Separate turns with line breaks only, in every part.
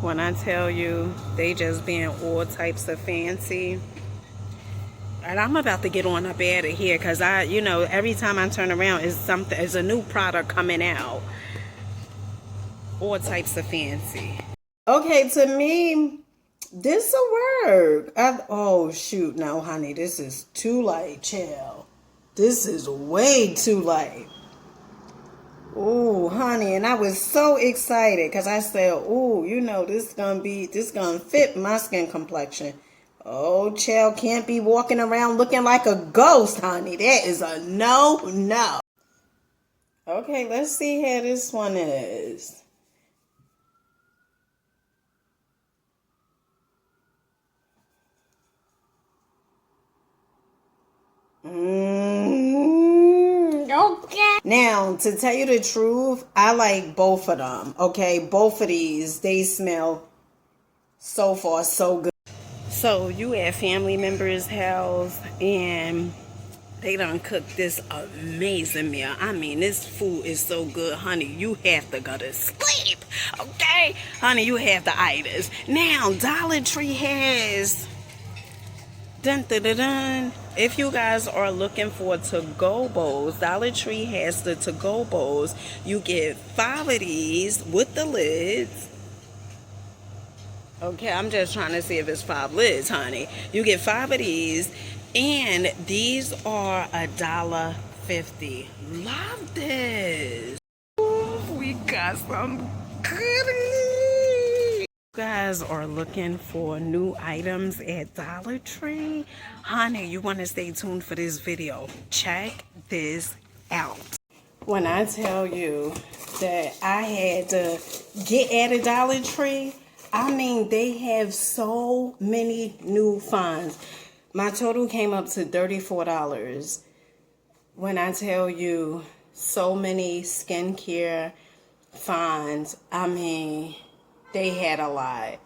When I tell you, they just being all types of fancy. And I'm about to get on up out of here because every time I turn around is a new product coming out. All types of fancy. Okay, to me, this will work. Oh shoot, no, honey, this is too light, chill. This is way too light. Oh, honey, and I was so excited because I said, oh, this gonna fit my skin complexion. Oh, child, can't be walking around looking like a ghost, honey. That is a no. Okay, let's see how this one is. Okay. Now, to tell you the truth, I like both of them. Okay, both of these, they smell so far so good. So you at family members' house and they done cook this amazing meal. I mean, this food is so good, honey. You have to go to sleep. Okay, honey, you have the itis. Now, Dollar Tree has. Dun, dun, dun, dun. If you guys are looking for to-go bowls, Dollar Tree has the to-go bowls. You get 5 of these with the lids. Okay, I'm just trying to see if it's 5 lids, honey. You get 5 of these, and these are $1.50. Love this. Ooh, we got some goodies. You guys are looking for new items at Dollar Tree, honey, you want to stay tuned for this video. Check this out. When I tell you that I had to get at a Dollar Tree, I mean, they have so many new finds. My total came up to $34. When I tell you so many skincare finds, I mean, they had a lot.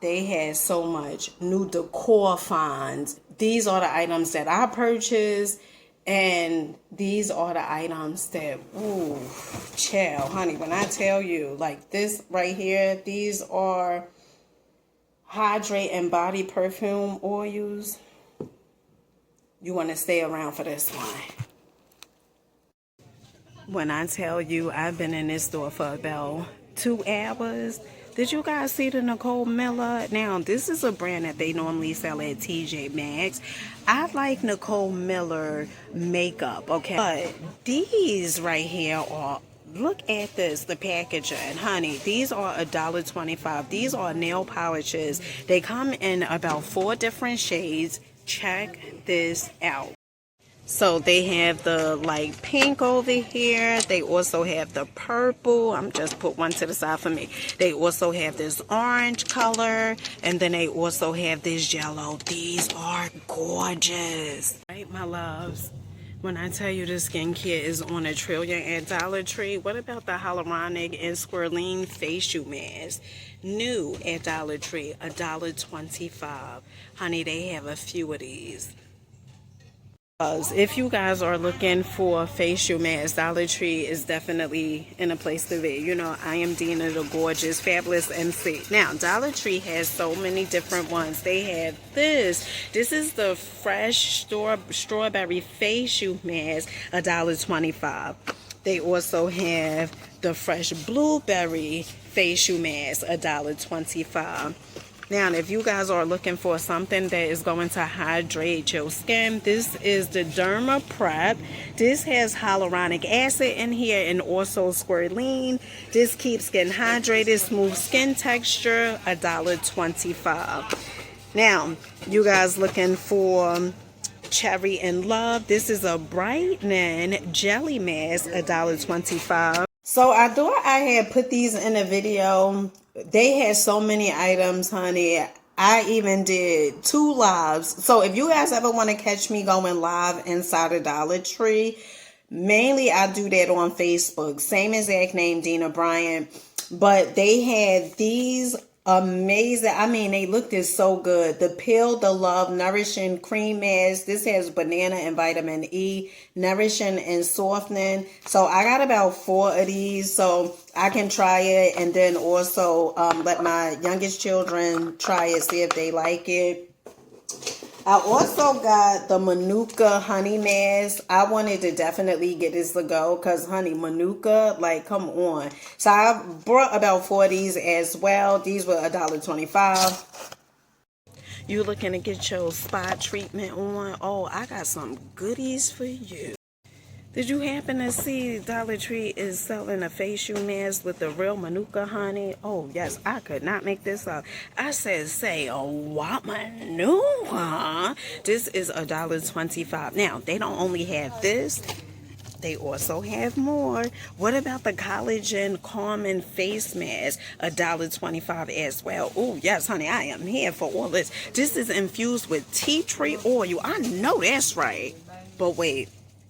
They had so much new decor finds. These are the items that I purchased, and these are the items that, ooh, child, honey, when I tell you, like this right here, these are hydrate and body perfume oils. You want to stay around for this one. When I tell you I've been in this store for about 2 hours. Did you guys see the Nicole Miller? Now, this is a brand that they normally sell at TJ Maxx. I like Nicole Miller makeup, okay? But these right here are, look at this, the packaging, honey. These are $1.25. These are nail polishes. They come in about 4 different shades. Check this out. So they have the like pink over here. They also have the purple. I'm just put one to the side for me. They also have this orange color. And then they also have this yellow. These are gorgeous. Right, my loves? When I tell you this skincare is on a trillion at Dollar Tree, what about the hyaluronic and squalene facial mask? New at Dollar Tree, $1.25. Honey, they have a few of these. If you guys are looking for facial masks, Dollar Tree is definitely in a place to be. You know, I am Dina, the gorgeous, fabulous MC. Now, Dollar Tree has so many different ones. They have this. This is the fresh strawberry facial mask, $1.25. They also have the fresh blueberry facial mask, $1.25. Now, if you guys are looking for something that is going to hydrate your skin, this is the Derma Prep. This has hyaluronic acid in here and also squalene. This keeps skin hydrated, smooth skin texture, $1.25. Now, you guys looking for Cherry in Love. This is a brightening jelly mask, $1.25. So I thought I had put these in a video. They had so many items, honey. I even did 2 lives. So if you guys ever want to catch me going live inside a Dollar Tree, mainly I do that on Facebook. Same exact name, Dina Bryant. But they had these amazing. I mean, they looked it so good. The Peel the Love Nourishing Cream Mask. This has banana and vitamin E, nourishing and softening. So I got about 4 of these, so I can try it, and then also let my youngest children try it, see if they like it. I also got the Manuka honey mask. I wanted to definitely get this to go because, honey, Manuka, like, come on. So I brought about 4 of these as well. These were $1.25. You looking to get your spot treatment on? Oh, I got some goodies for you. Did you happen to see Dollar Tree is selling a facial mask with the real Manuka honey? Oh, yes, I could not make this up. I said, say, oh, what Manuka? This is $1.25. Now, they don't only have this. They also have more. What about the collagen calming face mask? $1.25 as well. Oh, yes, honey, I am here for all this. This is infused with tea tree oil. I know that's right. But wait.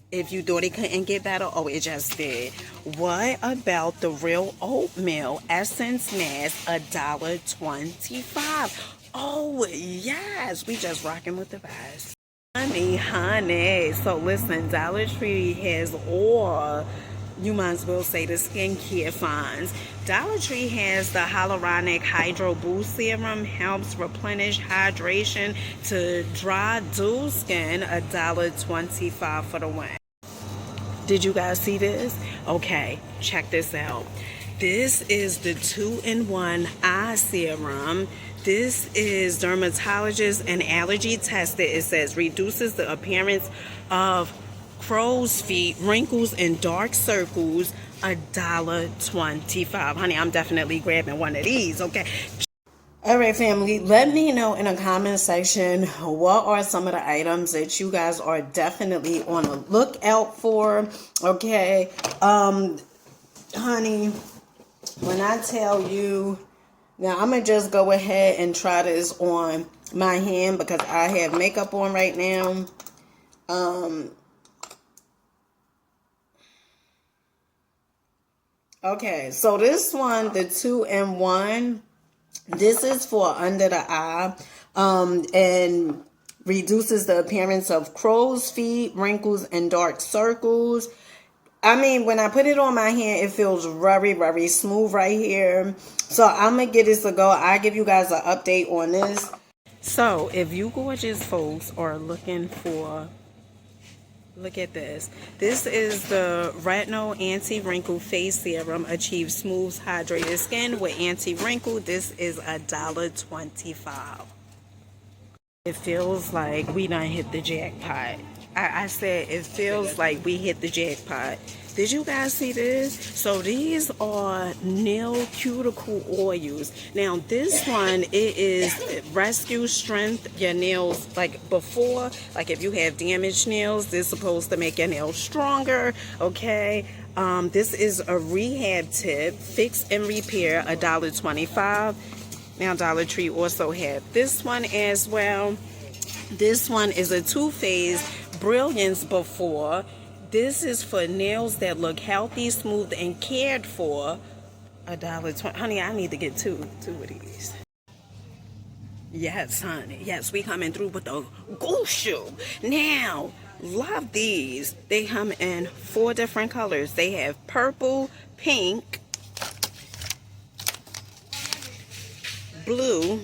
If you thought it couldn't get better, oh, it just did. What about the real oatmeal essence mask? $1.25. Oh, yes. We just rocking with the best. Honey. So listen, Dollar Tree has all, you might as well say, the skincare finds. Dollar Tree has the Hyaluronic Hydro Boost Serum, helps replenish hydration to dry, dull skin. $1.25 for the win. Did you guys see this? Okay, check this out. This is the 2-in-1 eye serum. This is dermatologist and allergy tested. It says reduces the appearance of crow's feet, wrinkles, and dark circles. $1.25. Honey, I'm definitely grabbing one of these, okay? All right, family, let me know in the comment section what are some of the items that you guys are definitely on a lookout for, okay? Honey, when I tell you, now I'm going to just go ahead and try this on my hand because I have makeup on right now. Okay, so this one, the 2-in-1, this is for under the eye, and reduces the appearance of crow's feet, wrinkles, and dark circles. I mean, when I put it on my hand, it feels very, very smooth right here. So I'm going to get this to go. I'll give you guys an update on this. So if you gorgeous folks are looking for, look at this. This is the Retinol Anti-Wrinkle Face Serum. Achieves smooth, hydrated skin with anti-wrinkle. This is $1.25. It feels like we done hit the jackpot. I said it feels like we hit the jackpot. Did you guys see this? So these are nail cuticle oils. Now this one, it is rescue strength your nails. Like before, like if you have damaged nails, this is supposed to make your nails stronger, okay? This is a rehab tip, fix and repair, $1.25. Now Dollar Tree also have this one as well. This one is a two-phase Brilliance Before. This is for nails that look healthy, smooth, and cared for. $1.20. Honey, I need to get two of these. Yes, honey. Yes, we coming through with the goose shoe. Now, love these. They come in 4 different colors. They have purple, pink, blue,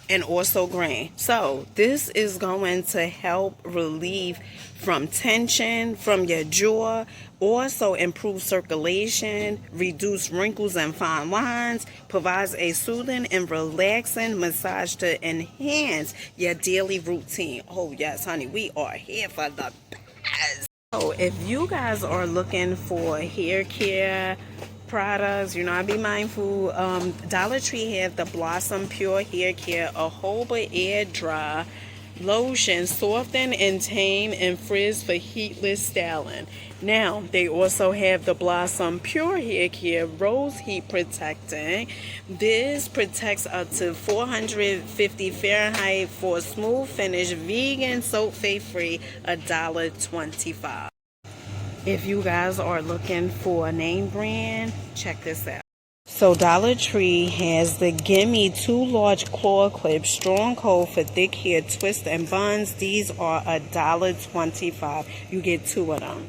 and also green. So this is going to help relieve from tension from your jaw, also improve circulation, reduce wrinkles and fine lines, provides a soothing and relaxing massage to enhance your daily routine. Oh yes, honey, we are here for the best. So if you guys are looking for hair care products, you know, I be mindful. Dollar Tree have the Blossom Pure Hair Care, a Jojoba Air Dry Lotion, soften and tame and frizz for heatless styling. Now they also have the Blossom Pure Hair Care Rose Heat Protecting. This protects up to 450 Fahrenheit for a smooth finish, vegan, sulfate free, $1.25. If you guys are looking for a name brand, check this out. So Dollar Tree has the Gimme 2 large claw clips, strong hold for thick hair, twist and buns. These are $1.25. You get 2 of them.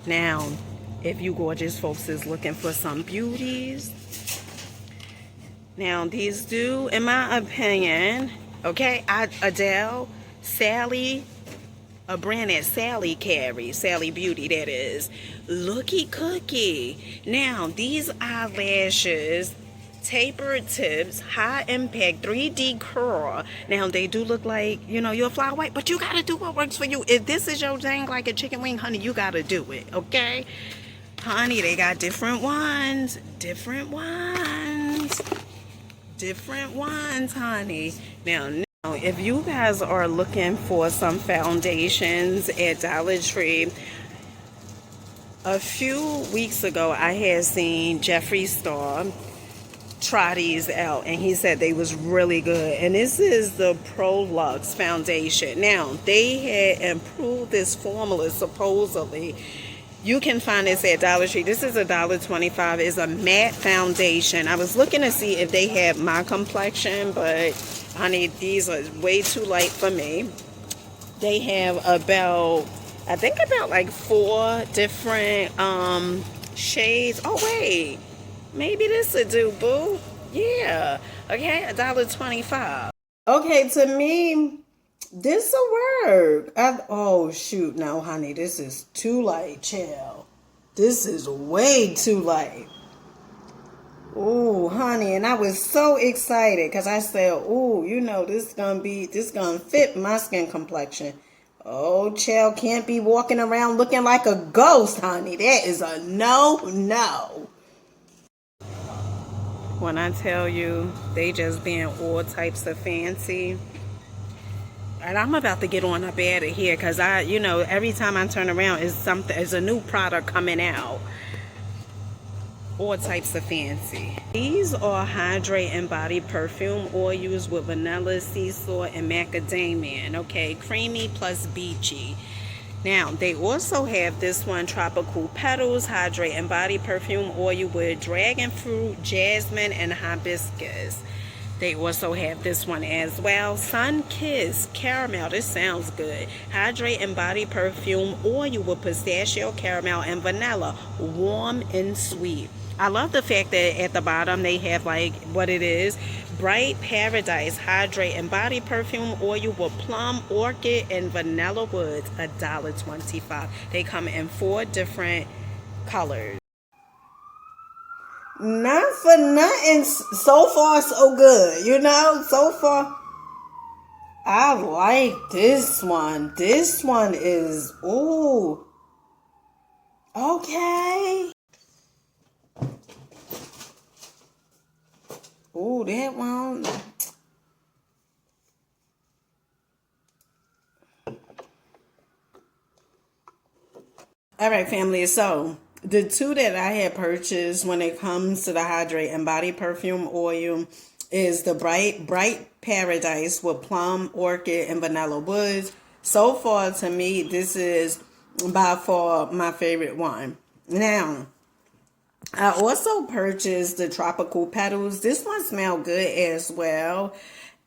Now, if you gorgeous folks is looking for some beauties, now these do, in my opinion, okay, Adele, Sally, a brand that Sally carries, Sally Beauty that is, Looky Cookie. Now these eyelashes, tapered tips, high impact 3D curl. Now they do look like, you know, you'll fly away, but you gotta do what works for you. If this is your thing like a chicken wing, honey, you gotta do it, okay? Honey, they got different ones, honey. Now, if you guys are looking for some foundations at Dollar Tree, a few weeks ago I had seen Jeffree Star try these out, and he said they was really good. And this is the Pro Luxe foundation. Now, they had improved this formula supposedly. You can find this at Dollar Tree. This is $1.25. It's a matte foundation. I was looking to see if they had my complexion, but honey, these are way too light for me. They have about, I think about like 4 different shades. Oh wait, maybe this will do, boo. Yeah. Okay, $1.25. Okay, to me, this will work. Oh shoot, no honey, this is too light, chill. This is way too light. Ooh, honey, and I was so excited because I said, ooh, you know, this gonna fit my skin complexion. Oh, child, can't be walking around looking like a ghost, honey. That is a no. When I tell you, they just being all types of fancy. And I'm about to get on up out of here because you know, every time I turn around, is a new product coming out. All types of fancy. These are hydrating body perfume oils with vanilla, sea salt, and macadamia. Okay, creamy plus beachy. Now, they also have this one, Tropical Petals Hydrating Body Perfume Oil with dragon fruit, jasmine, and hibiscus. They also have this one as well, Sun Kiss Caramel. This sounds good. Hydrating Body Perfume Oil with pistachio, caramel, and vanilla. Warm and sweet. I love the fact that at the bottom they have like what it is. Bright Paradise Hydrating Body Perfume Oil with plum, orchid, and vanilla woods. $1.25. They come in 4 different colors. Not for nothing. So far, so good. You know, so far. I like this one. This one is, ooh. Okay. Ooh, that one. All right, family. So, the 2 that I had purchased when it comes to the Hydrate and Body Perfume Oil is the Bright Paradise with plum, orchid, and vanilla woods. So far, to me, this is by far my favorite one. Now, I also purchased the Tropical Petals. This one smelled good as well.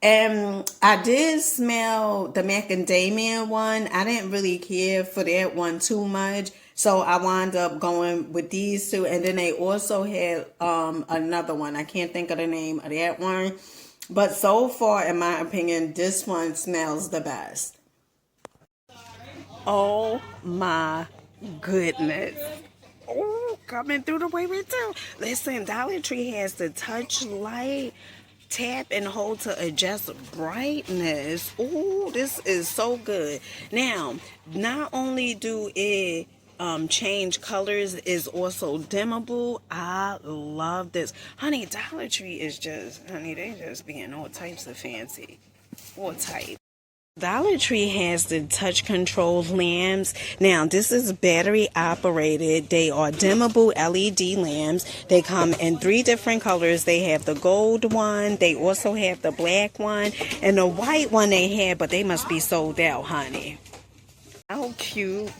And I did smell the macadamia one. I didn't really care for that one too much. So I wound up going with these 2. And then they also had another one. I can't think of the name of that one. But so far, in my opinion, this one smells the best. Oh my goodness. Oh, coming through the way we do. Listen, Dollar Tree has the touch light, tap and hold to adjust brightness. Oh, this is so good. Now, not only do it change colors, is also dimmable. I love this. Honey, Dollar Tree is just, honey, they just being all types of fancy. All types. Dollar Tree has the touch control lamps. Now, this is battery operated. They are dimmable LED lamps. They come in 3 different colors. They have the gold one. They also have the black one. And the white one they have, but they must be sold out, honey. How cute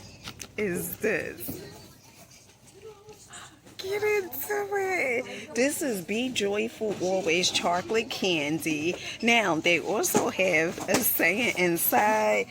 is this? Get into it. This is Be Joyful Always chocolate candy. Now, they also have a saying inside,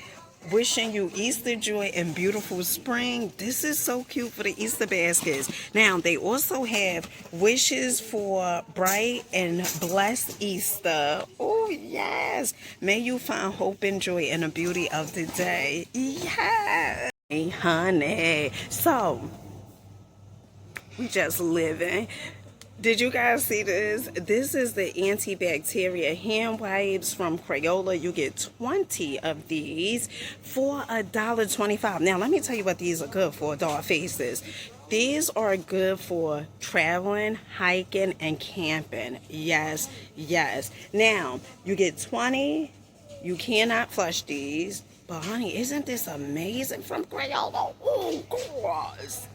wishing you Easter joy and beautiful spring. This is so cute for the Easter baskets. Now, they also have wishes for bright and blessed Easter. Oh, yes. May you find hope and joy in the beauty of the day. Yes. Hey, honey. So, we just living. Did you guys see this? This is the antibacterial hand wipes from Crayola. You get 20 of these for $1.25. Now, let me tell you what these are good for, doll faces. These are good for traveling, hiking, and camping. Yes, yes. Now, you get 20. You cannot flush these. But, honey, isn't this amazing from Crayola? Oh, gosh.